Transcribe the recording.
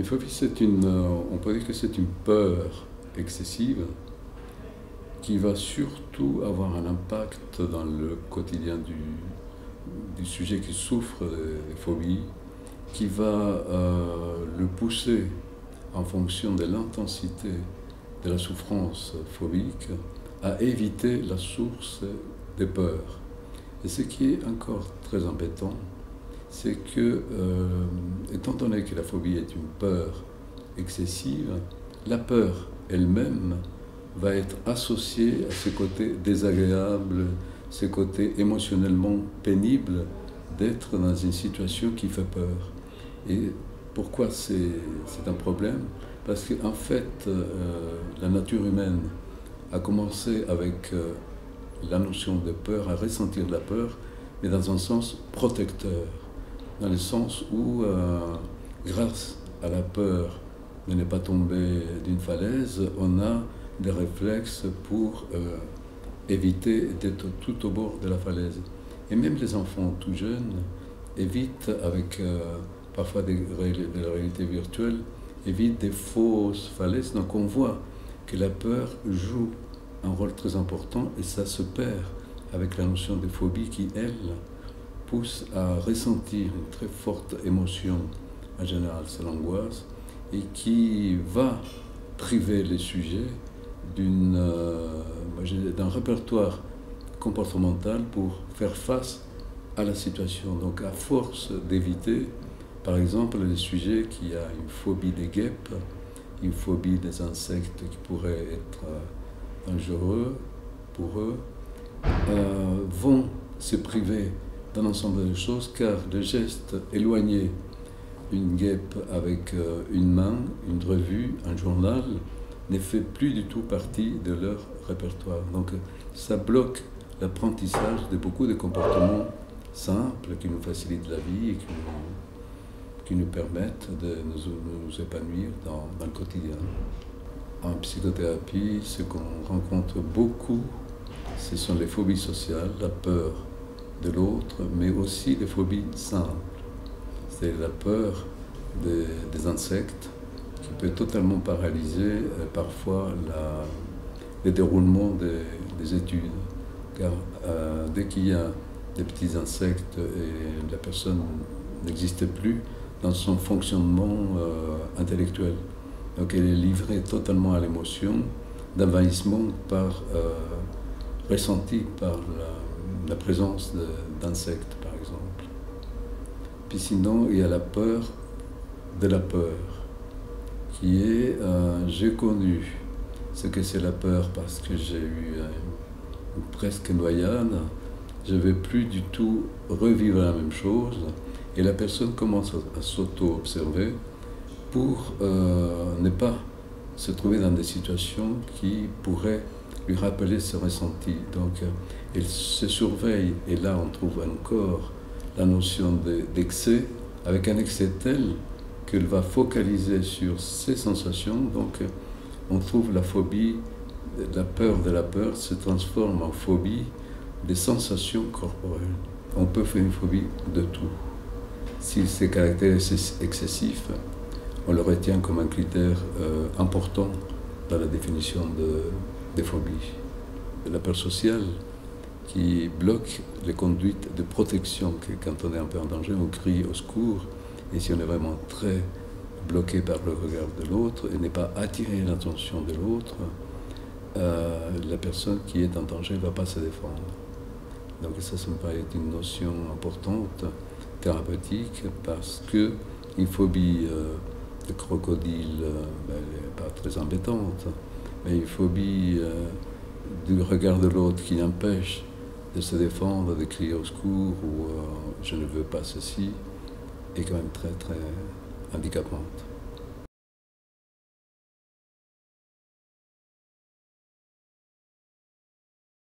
Une phobie, on peut dire que c'est une peur excessive qui va surtout avoir un impact dans le quotidien du sujet qui souffre des phobies, qui va le pousser en fonction de l'intensité de la souffrance phobique à éviter la source des peurs. Et ce qui est encore très embêtant, c'est que, étant donné que la phobie est une peur excessive, la peur elle-même va être associée à ces côtés désagréables, ces côtés émotionnellement pénibles d'être dans une situation qui fait peur. Et pourquoi c'est un problème? Parce qu'en fait, la nature humaine a commencé avec la notion de peur, à ressentir de la peur, mais dans un sens protecteur. Dans le sens où, grâce à la peur de ne pas tomber d'une falaise, on a des réflexes pour éviter d'être tout au bord de la falaise. Et même les enfants tout jeunes évitent, avec parfois de la réalité virtuelle, évitent des fausses falaises. Donc on voit que la peur joue un rôle très important et ça se perd avec la notion de phobie qui, elle, pousse à ressentir une très forte émotion, en général c'est l'angoisse, et qui va priver les sujets d'un répertoire comportemental pour faire face à la situation. Donc à force d'éviter, par exemple, les sujets qui a une phobie des guêpes, une phobie des insectes qui pourraient être dangereux pour eux, vont se priver d'un ensemble de choses, car le geste éloigner une guêpe avec une main, une revue, un journal, ne fait plus du tout partie de leur répertoire. Donc ça bloque l'apprentissage de beaucoup de comportements simples qui nous facilitent la vie et qui nous permettent de nous épanouir dans le quotidien. En psychothérapie, ce qu'on rencontre beaucoup, ce sont les phobies sociales, la peur de l'autre, mais aussi les phobies simples. C'est la peur des insectes qui peut totalement paralyser parfois le déroulement des études. Car dès qu'il y a des petits insectes et la personne n'existe plus dans son fonctionnement intellectuel. Donc elle est livrée totalement à l'émotion d'envahissement ressenti par la présence d'insectes, par exemple. Puis sinon, il y a la peur de la peur, qui est, j'ai connu ce que c'est la peur parce que j'ai eu une presque noyade, je ne vais plus du tout revivre la même chose, et la personne commence à s'auto-observer pour ne pas se trouver dans des situations qui pourraient lui rappeler ce ressenti. Donc, elle se surveille, et là on trouve encore la notion d'excès, avec un excès tel qu'elle va focaliser sur ses sensations. Donc, on trouve la phobie, la peur de la peur se transforme en phobie des sensations corporelles. On peut faire une phobie de tout. Si ces caractères excessifs, on le retient comme un critère important dans la définition des phobies. La peur sociale qui bloque les conduites de protection, que quand on est un peu en danger, on crie au secours, et si on est vraiment très bloqué par le regard de l'autre et n'est pas attiré l'attention de l'autre, la personne qui est en danger ne va pas se défendre. Donc ça me paraît être une notion importante, thérapeutique, parce qu'une phobie de crocodile, elle n'est pas très embêtante, mais une phobie du regard de l'autre qui empêche de se défendre, de crier au secours ou je ne veux pas ceci, est quand même très très handicapante.